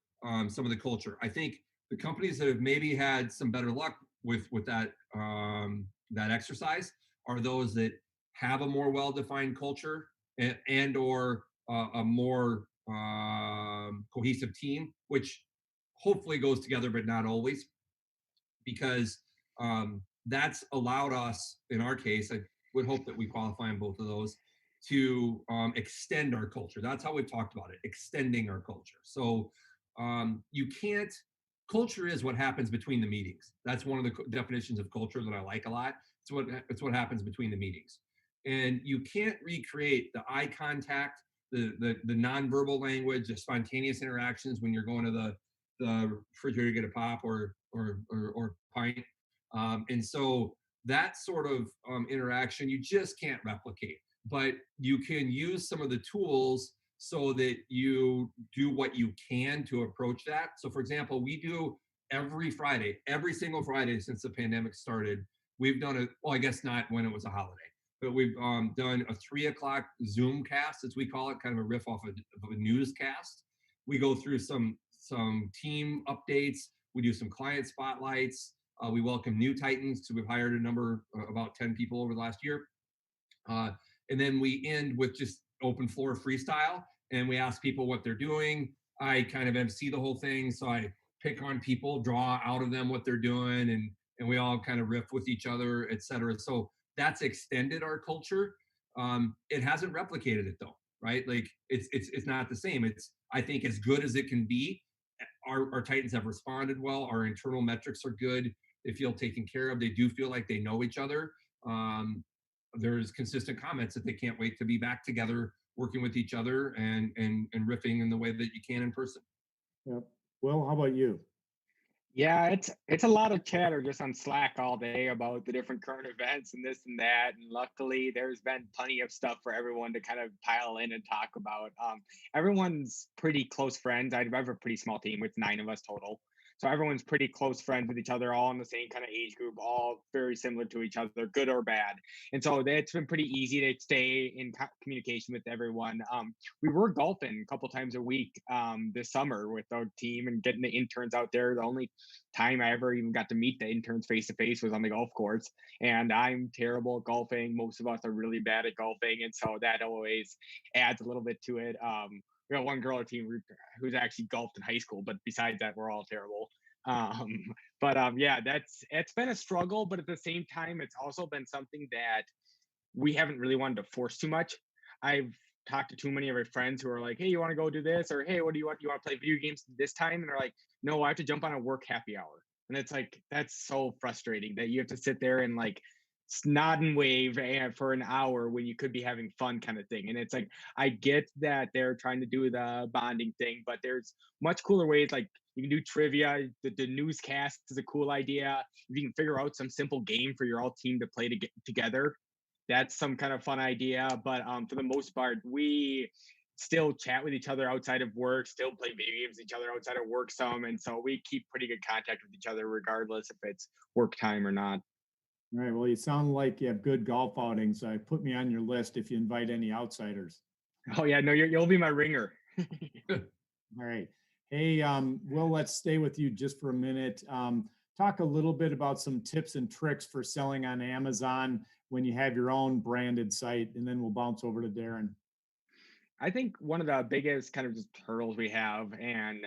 some of the culture. I think the companies that have maybe had some better luck with that exercise are those that have a more well-defined culture and or a more cohesive team, which hopefully goes together, but not always, because that's allowed us, in our case, I would hope that we qualify in both of those, to extend our culture. That's how we've talked about it, extending our culture. So you can't, culture is what happens between the meetings. That's one of the definitions of culture that I like a lot. It's what happens between the meetings. And you can't recreate the eye contact, the nonverbal language, the spontaneous interactions when you're going to the refrigerator to get a pop or pint. And so that sort of interaction you just can't replicate, but you can use some of the tools so that you do what you can to approach that. So for example, we do every Friday, every single Friday since the pandemic started, we've done it, well, I guess not when it was a holiday, but we've done a 3:00 Zoom cast, as we call it, kind of a riff off of a newscast. We go through some team updates. We do some client spotlights. We welcome new Titans. So we've hired a number, about 10 people over the last year. And then we end with just open floor freestyle. And we ask people what they're doing. I kind of MC the whole thing. So I pick on people, draw out of them what they're doing, and we all kind of riff with each other, et cetera. So that's extended our culture. It hasn't replicated it though, right? Like it's not the same. It's, I think, as good as it can be. Our Titans have responded well. Our internal metrics are good. They feel taken care of. They do feel like they know each other. There's consistent comments that they can't wait to be back together, working with each other and riffing in the way that you can in person. Yep. Will, how about you? Yeah, it's a lot of chatter just on Slack all day about the different current events and this and that. And luckily, there's been plenty of stuff for everyone to kind of pile in and talk about. Everyone's pretty close friends. I have a pretty small team with 9 of us total. So everyone's pretty close friends with each other, all in the same kind of age group, all very similar to each other, good or bad. And so it's been pretty easy to stay in communication with everyone. We were golfing a couple times a week this summer with our team and getting the interns out there. The only time I ever even got to meet the interns face to face was on the golf course. And I'm terrible at golfing. Most of us are really bad at golfing. And so that always adds a little bit to it. We got one girl on our team who's actually golfed in high school, but besides that, we're all terrible. Yeah, it's been a struggle, but at the same time, it's also been something that we haven't really wanted to force too much. I've talk to too many of my friends who are like, hey, you want to go do this? Or hey, what do you want? You want to play video games this time? And they're like, no, I have to jump on a work happy hour. And it's like, that's so frustrating that you have to sit there and like nod and wave for an hour when you could be having fun kind of thing. And it's like, I get that they're trying to do the bonding thing, but there's much cooler ways. Like you can do trivia. The newscast is a cool idea. If you can figure out some simple game for your all team to play together, that's some kind of fun idea. But for the most part, we still chat with each other outside of work, still play video games with each other outside of work some. And so we keep pretty good contact with each other, regardless if it's work time or not. All right. Well, you sound like you have good golf outings. I put me on your list if you invite any outsiders. Oh yeah, no, you'll be my ringer. All right. Hey, Will, let's stay with you just for a minute. Talk a little bit about some tips and tricks for selling on Amazon when you have your own branded site, and then we'll bounce over to Darin. I think one of the biggest kind of just hurdles we have, and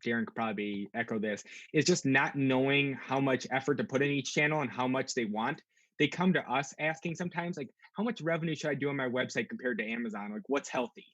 Darin could probably echo this, is just not knowing how much effort to put in each channel and how much they want. They come to us asking sometimes, like, how much revenue should I do on my website compared to Amazon? Like, what's healthy?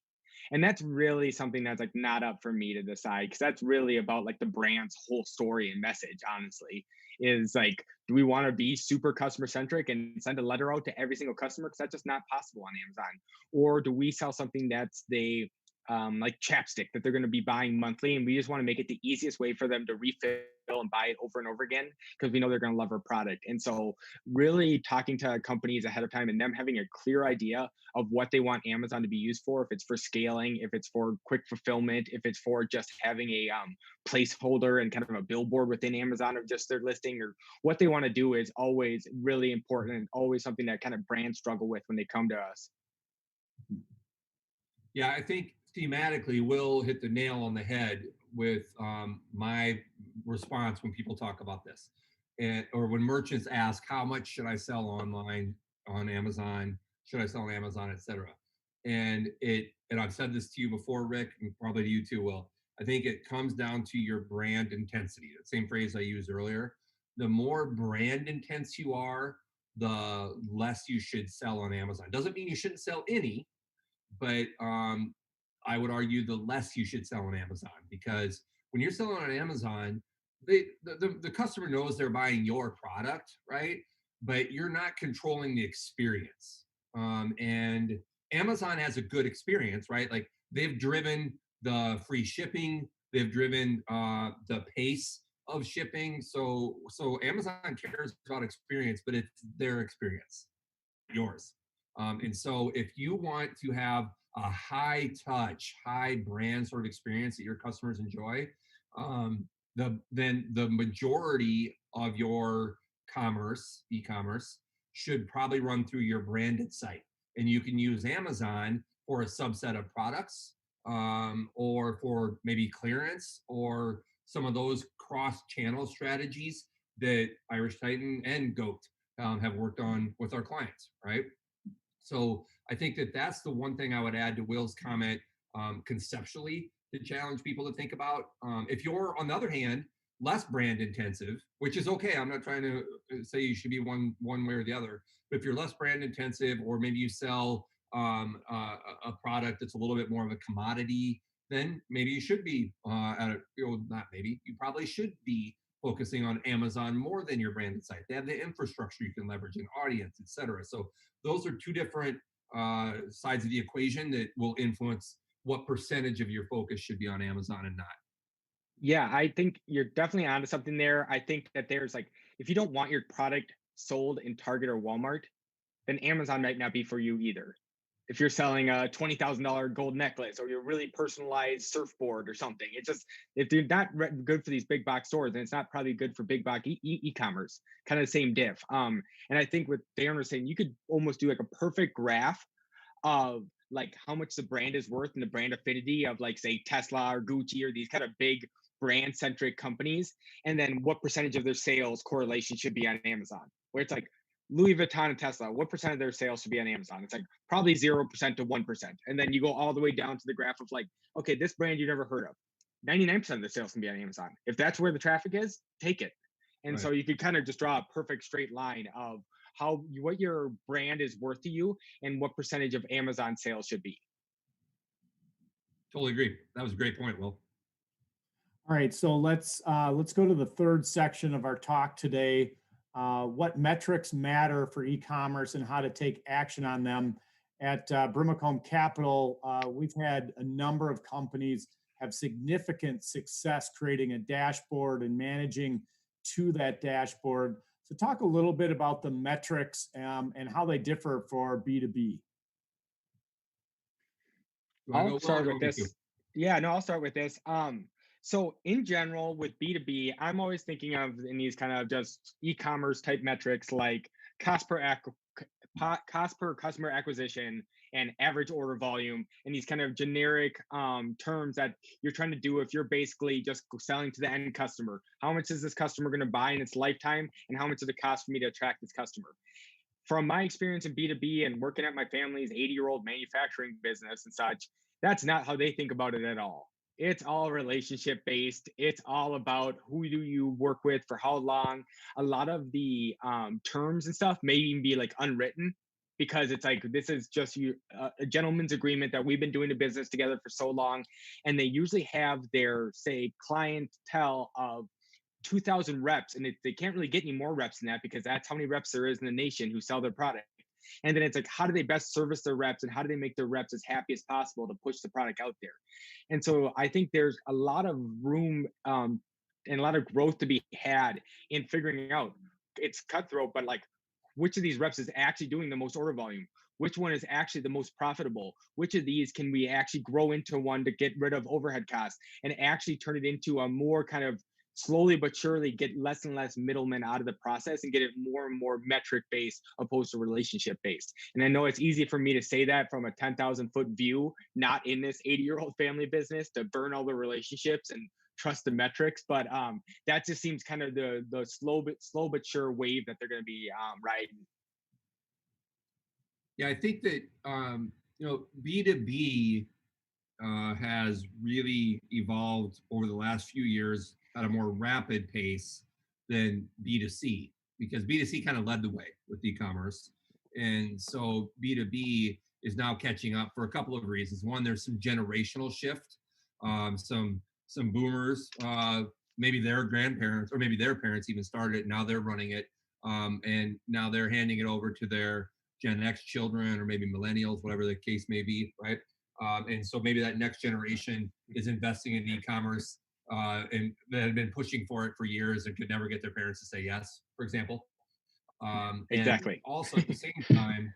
And that's really something that's like not up for me to decide, because that's really about like the brand's whole story and message, honestly. Is like, do we want to be super customer centric and send a letter out to every single customer? Because that's just not possible on Amazon. Or do we sell something that's like chapstick that they're going to be buying monthly, and we just want to make it the easiest way for them to refill and buy it over and over again because we know they're going to love our product. And so really talking to companies ahead of time and them having a clear idea of what they want Amazon to be used for, if it's for scaling, if it's for quick fulfillment, if it's for just having a placeholder and kind of a billboard within Amazon of just their listing, or what they want to do, is always really important and always something that kind of brands struggle with when they come to us. Yeah, I think thematically, Will hit the nail on the head with my response when people talk about this, or when merchants ask, how much should I sell online on Amazon? Should I sell on Amazon, etc. And I've said this to you before, Rick, and probably to you too, Will. I think it comes down to your brand intensity. The same phrase I used earlier. The more brand intense you are, the less you should sell on Amazon. Doesn't mean you shouldn't sell any, but I would argue the less you should sell on Amazon, because when you're selling on Amazon, the customer knows they're buying your product, right? But you're not controlling the experience. And Amazon has a good experience, right? Like they've driven the free shipping, they've driven the pace of shipping. So Amazon cares about experience, but it's their experience, yours. And so if you want to have a high touch, high brand sort of experience that your customers enjoy, then the majority of your e-commerce, should probably run through your branded site. And you can use Amazon for a subset of products, or for maybe clearance, or some of those cross-channel strategies that Irish Titan and Goat have worked on with our clients, right? So I think that that's the one thing I would add to Will's comment, conceptually, to challenge people to think about. If you're, on the other hand, less brand intensive, which is okay, I'm not trying to say you should be one way or the other, but if you're less brand intensive, or maybe you sell a product that's a little bit more of a commodity, then maybe you should be not maybe, you probably should be focusing on Amazon more than your branded site. They have the infrastructure you can leverage, an audience, etc. So those are two different sides of the equation that will influence what percentage of your focus should be on Amazon and not. Yeah, I think you're definitely onto something there. I think that there's like, if you don't want your product sold in Target or Walmart, then Amazon might not be for you either. If you're selling a $20,000 gold necklace or your really personalized surfboard or something, it's just, if they're not good for these big box stores, then it's not probably good for big box e-commerce. Kind of the same diff. And I think what Darin was saying, you could almost do like a perfect graph of like how much the brand is worth and the brand affinity of, like, say Tesla or Gucci or these kind of big brand centric companies, and then what percentage of their sales correlation should be on Amazon. Where it's like Louis Vuitton and Tesla, what percent of their sales should be on Amazon? It's like probably 0% to 1%. And then you go all the way down to the graph of like, okay, this brand you never heard of, 99% of the sales can be on Amazon. If that's where the traffic is, take it. And Right. so you could kind of just draw a perfect straight line of what your brand is worth to you and what percentage of Amazon sales should be. Totally agree. That was a great point, Will. All right, so let's go to the third section of our talk today. What metrics matter for e-commerce and how to take action on them. At Brimacombe Capital, we've had a number of companies have significant success creating a dashboard and managing to that dashboard. So talk a little bit about the metrics and how they differ for B2B. I'll start with this. Yeah, no, I'll start with this. So in general, with B2B, I'm always thinking of in these kind of just e-commerce type metrics like cost per cost per customer acquisition and average order volume, and these kind of generic terms that you're trying to do if you're basically just selling to the end customer. How much is this customer going to buy in its lifetime, and how much does it cost for me to attract this customer? From my experience in B2B and working at my family's 80-year-old manufacturing business and such, that's not how they think about it at all. It's all relationship based. It's all about who do you work with for how long. A lot of the terms and stuff may even be like unwritten because it's like this is just a gentleman's agreement that we've been doing the business together for so long, and they usually have their say clientele of 2,000 reps, and they can't really get any more reps than that because that's how many reps there is in the nation who sell their product. And then it's like, how do they best service their reps and how do they make their reps as happy as possible to push the product out there? And so I think there's a lot of room and a lot of growth to be had in figuring out it's cutthroat, but like which of these reps is actually doing the most order volume? Which one is actually the most profitable? Which of these can we actually grow into one to get rid of overhead costs and actually turn it into a more kind of slowly but surely get less and less middlemen out of the process and get it more and more metric based opposed to relationship based. And I know it's easy for me to say that from a 10,000 foot view, not in this 80-year-old family business, to burn all the relationships and trust the metrics. But that just seems kind of the slow but sure wave that they're going to be riding. Yeah, I think that B2B has really evolved over the last few years at a more rapid pace than B2C, because B2C kind of led the way with e-commerce. And so B2B is now catching up for a couple of reasons. One, there's some generational shift. Some boomers, maybe their grandparents or maybe their parents even started it. Now they're running it. And now they're handing it over to their Gen X children or maybe millennials, whatever the case may be, right? And so maybe that next generation is investing in e-commerce and that had been pushing for it for years and could never get their parents to say yes, for example. Exactly. And also at the same time,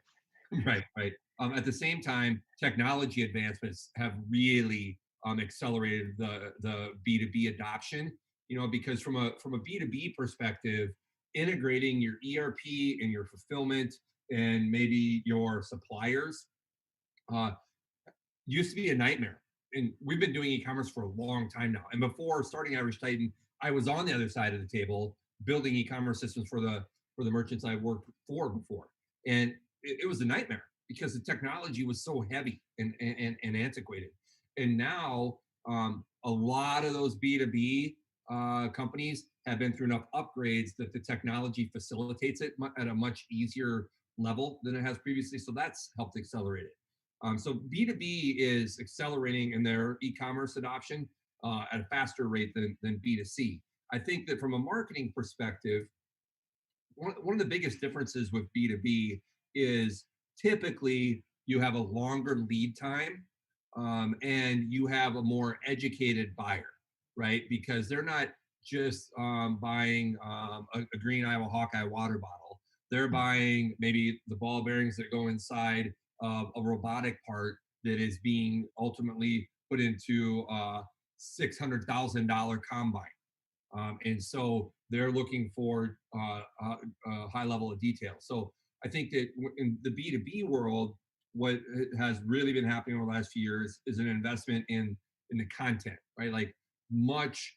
right, right. At the same time, technology advancements have really accelerated the B2B adoption. Because from a B2B perspective, integrating your ERP and your fulfillment and maybe your suppliers used to be a nightmare. And we've been doing e-commerce for a long time now. And before starting Irish Titan, I was on the other side of the table building e-commerce systems for the merchants I worked for before. And it was a nightmare because the technology was so heavy and antiquated. And now a lot of those B2B companies have been through enough upgrades that the technology facilitates it at a much easier level than it has previously. So that's helped accelerate it. So B2B is accelerating in their e-commerce adoption at a faster rate than B2C. I think that from a marketing perspective, one of the biggest differences with B2B is typically you have a longer lead time and you have a more educated buyer, right? Because they're not just buying a green Iowa Hawkeye water bottle. They're buying maybe the ball bearings that go inside of a robotic part that is being ultimately put into a $600,000 combine. And so they're looking for a high level of detail. So I think that in the B2B world, what has really been happening over the last few years is an investment in the content, right? Like much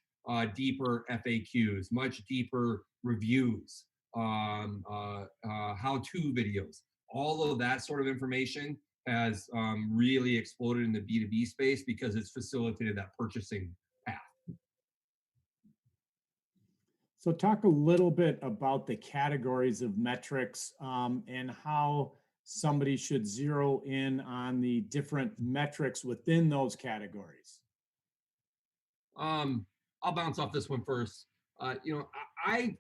deeper FAQs, much deeper reviews, how-to videos, all of that sort of information has really exploded in the B2B space because it's facilitated that purchasing path. So talk a little bit about the categories of metrics and how somebody should zero in on the different metrics within those categories? I'll bounce off this one first. I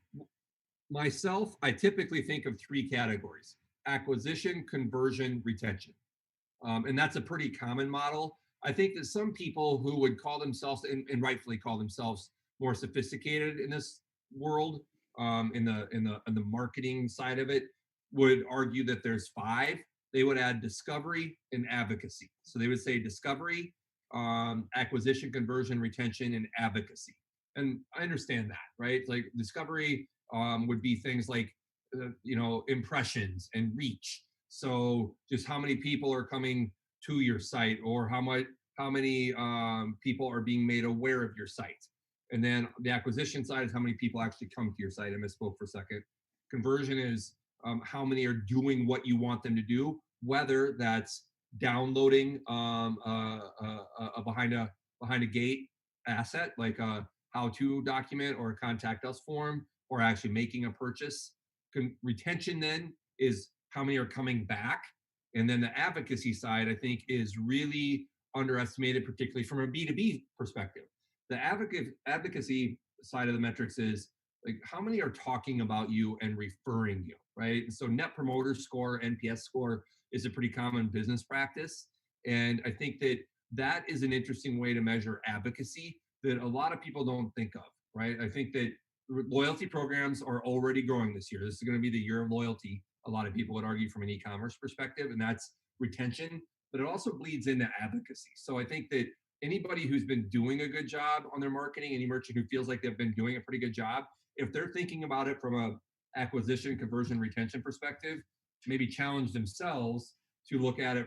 myself, I typically think of three categories: acquisition, conversion, retention. And that's a pretty common model. I think that some people who would call themselves, and rightfully call themselves, more sophisticated in this world, in the marketing side of it, would argue that there's five. They would add discovery and advocacy. So they would say discovery, acquisition, conversion, retention, and advocacy. And I understand that, right? Like discovery would be things like impressions and reach. So just how many people are coming to your site, or how many people are being made aware of your site. And then the acquisition side is how many people actually come to your site. I misspoke for a second. Conversion is how many are doing what you want them to do, whether that's downloading behind a gate asset like a how-to document or a contact us form, or actually making a purchase. Retention then is how many are coming back. And then the advocacy side, I think, is really underestimated, particularly from a B2B perspective. The advocacy side of the metrics is like how many are talking about you and referring you, right? So net promoter score, NPS score, is a pretty common business practice. And I think that that is an interesting way to measure advocacy that a lot of people don't think of, right? I think that loyalty programs are already growing this year. This is going to be the year of loyalty, a lot of people would argue, from an e-commerce perspective, and that's retention, but it also bleeds into advocacy. So I think that anybody who's been doing a good job on their marketing, any merchant who feels like they've been doing a pretty good job, if they're thinking about it from a acquisition, conversion, retention perspective, maybe challenge themselves to look at it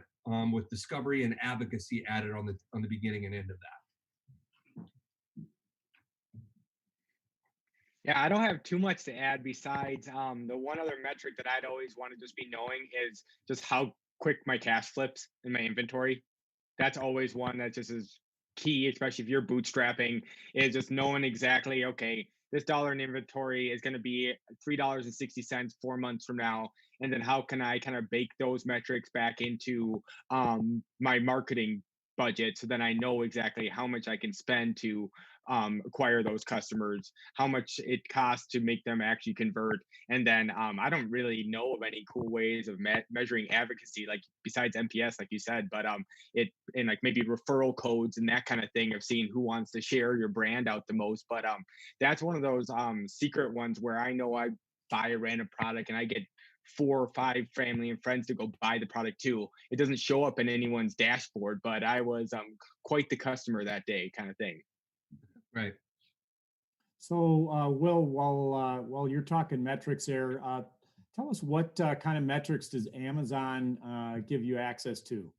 with discovery and advocacy added on the beginning and end of that. Yeah, I don't have too much to add besides the one other metric that I'd always want to just be knowing is just how quick my cash flips in my inventory. That's always one that just is key, especially if you're bootstrapping, is just knowing exactly, okay, this dollar in inventory is going to be $3.60 4 months from now. And then how can I kind of bake those metrics back into my marketing budget, so then I know exactly how much I can spend to acquire those customers, how much it costs to make them actually convert. And then I don't really know of any cool ways of measuring advocacy, like besides NPS, like you said, but it and like maybe referral codes and that kind of thing of seeing who wants to share your brand out the most. But that's one of those secret ones where I know I buy a random product and I get 4 or 5 family and friends to go buy the product too. It doesn't show up in anyone's dashboard, but I was quite the customer that day, kind of thing. Right. So, Will, while you're talking metrics there, tell us what kind of metrics does Amazon give you access to?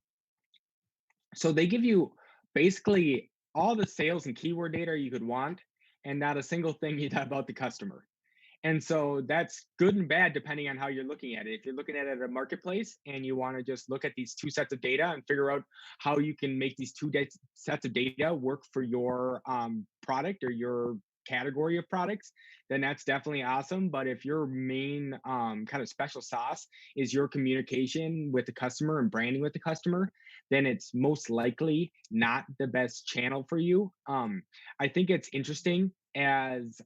So they give you basically all the sales and keyword data you could want, and not a single thing about the customer. And so that's good and bad depending on how you're looking at it. If you're looking at it at a marketplace and you want to just look at these 2 sets of data and figure out how you can make these 2 sets of data work for your product or your category of products, then that's definitely awesome. But if your main kind of special sauce is your communication with the customer and branding with the customer, then it's most likely not the best channel for you. I think it's interesting as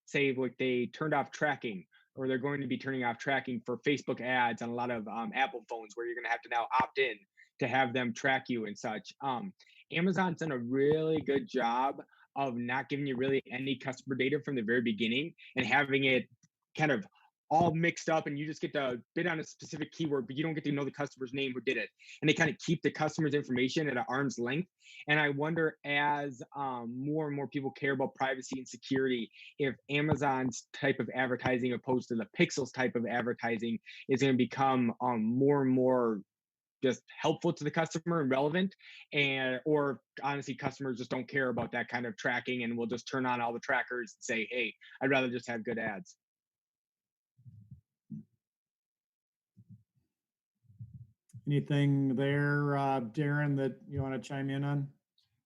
say like they turned off tracking, or they're going to be turning off tracking for Facebook ads on a lot of Apple phones, where you're going to have to now opt in to have them track you and such. Amazon's done a really good job of not giving you really any customer data from the very beginning and having it kind of all mixed up, and you just get to bid on a specific keyword, but you don't get to know the customer's name who did it. And they kind of keep the customer's information at an arm's length. And I wonder, as more and more people care about privacy and security, if Amazon's type of advertising opposed to the Pixels type of advertising is going to become more and more just helpful to the customer and relevant, and or honestly customers just don't care about that kind of tracking and will just turn on all the trackers and say, hey, I'd rather just have good ads. Anything there, Darin, that you want to chime in on?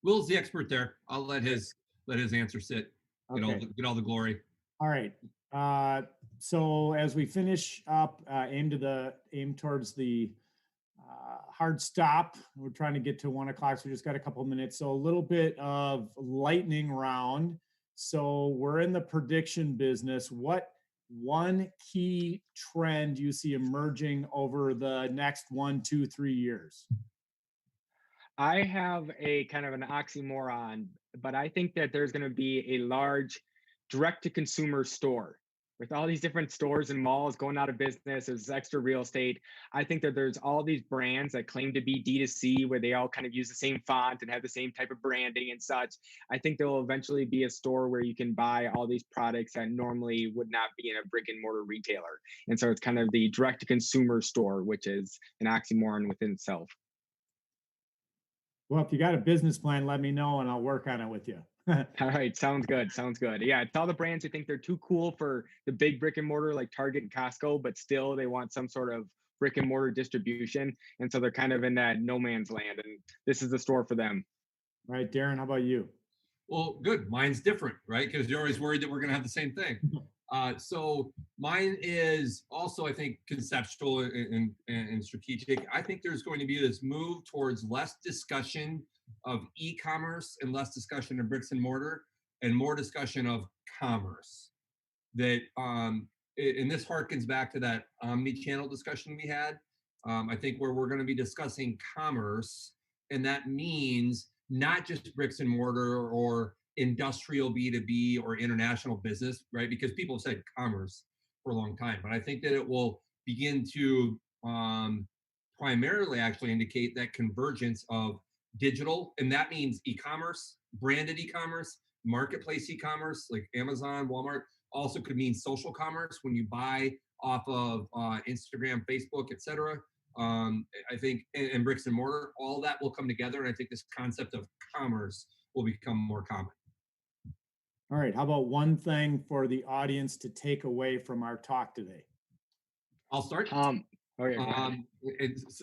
Will's the expert there. I'll let his answer sit. Okay. Get all the glory. All right. So as we finish up, aim towards the hard stop. We're trying to get to 1 o'clock, so we just got a couple minutes. So a little bit of lightning round. So we're in the prediction business. What one key trend you see emerging over the next 1, 2, 3 years? I have a kind of an oxymoron, but I think that there's going to be a large direct to consumer store with all these different stores and malls going out of business. There's extra real estate. I think that there's all these brands that claim to be D2C where they all kind of use the same font and have the same type of branding and such. I think there will eventually be a store where you can buy all these products that normally would not be in a brick and mortar retailer. And so it's kind of the direct to consumer store, which is an oxymoron within itself. Well, if you got a business plan, let me know and I'll work on it with you. All right, sounds good. Sounds good. Yeah, it's all the brands who think they're too cool for the big brick and mortar like Target and Costco, but still they want some sort of brick and mortar distribution. And so they're kind of in that no man's land. And this is the store for them. All right, Darin, how about you? Well, good. Mine's different, right? Because you're always worried that we're going to have the same thing. So mine is also, I think, conceptual and strategic. I think there's going to be this move towards less discussion of e-commerce and less discussion of bricks and mortar and more discussion of commerce. That and this harkens back to that Omni-Channel discussion we had. I think where we're going to be discussing commerce, and that means not just bricks and mortar or industrial B2B or international business, right? Because people have said commerce for a long time, but I think that it will begin to primarily actually indicate that convergence of digital, and that means e-commerce, branded e-commerce, marketplace e-commerce like Amazon, Walmart. Also could mean social commerce when you buy off of Instagram, Facebook, etc. I think, and bricks and mortar, all that will come together, and I think this concept of commerce will become more common. All right, how about one thing for the audience to take away from our talk today? I'll start.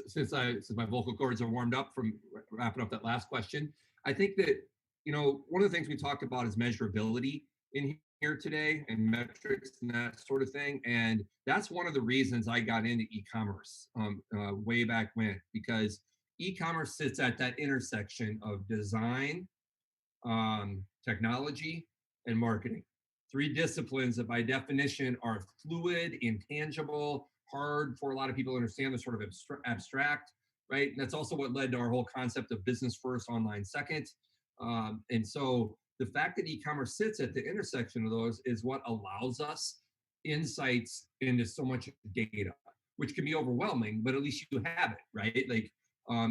Since my vocal cords are warmed up from wrapping up that last question, I think that one of the things we talked about is measurability in here today and metrics and that sort of thing, and that's one of the reasons I got into e-commerce way back when, because e-commerce sits at that intersection of design, technology, and marketing. 3 disciplines that by definition are fluid, intangible, hard for a lot of people to understand. They're sort of abstract, right? And that's also what led to our whole concept of business first, online second. And so the fact that e-commerce sits at the intersection of those is what allows us insights into so much data, which can be overwhelming, but at least you have it, right? Like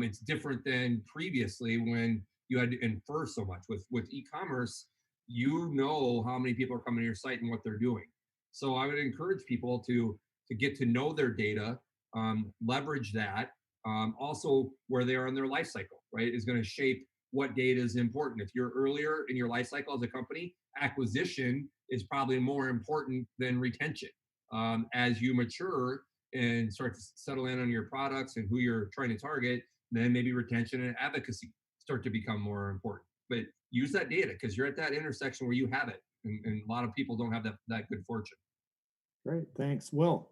it's different than previously when you had to infer so much. With e-commerce, you know how many people are coming to your site and what they're doing. So I would encourage people to get to know their data, leverage that. Also, where they are in their life cycle, right, is going to shape what data is important. If you're earlier in your life cycle as a company, acquisition is probably more important than retention. As you mature and start to settle in on your products and who you're trying to target, then maybe retention and advocacy start to become more important. But use that data because you're at that intersection where you have it. And a lot of people don't have that good fortune. Great, thanks. Will?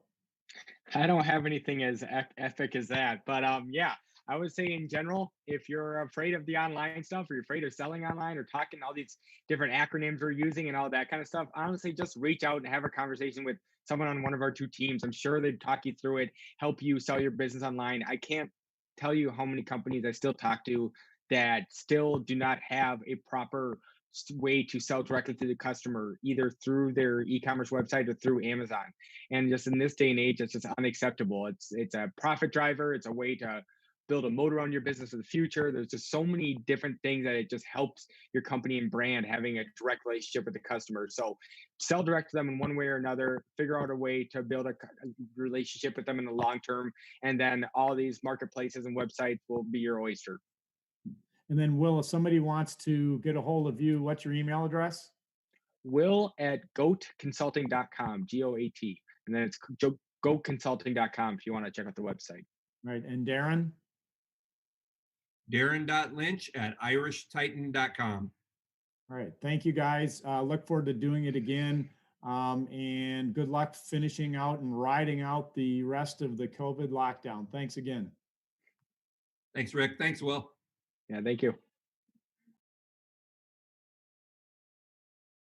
I don't have anything as epic as that, but yeah, I would say in general, if you're afraid of the online stuff or you're afraid of selling online or talking all these different acronyms we're using and all that kind of stuff, honestly, just reach out and have a conversation with someone on one of our 2 teams. I'm sure they'd talk you through it, help you sell your business online. I can't tell you how many companies I still talk to that still do not have a proper way to sell directly to the customer, either through their e-commerce website or through Amazon. And just in this day and age, it's just unacceptable. It's a profit driver. It's a way to build a motor on your business in the future. There's just so many different things that it just helps your company and brand having a direct relationship with the customer. So sell direct to them in one way or another, figure out a way to build a relationship with them in the long term. And then all these marketplaces and websites will be your oyster. And then Will, if somebody wants to get a hold of you, what's your email address? Will@goatconsulting.com, GOAT. And then it's goatconsulting.com if you want to check out the website. Right. And Darin? Darin.Lynch@irishtitan.com. All right. Thank you, guys. Look forward to doing it again. And good luck finishing out and riding out the rest of the COVID lockdown. Thanks again. Thanks, Rick. Thanks, Will. Yeah, thank you.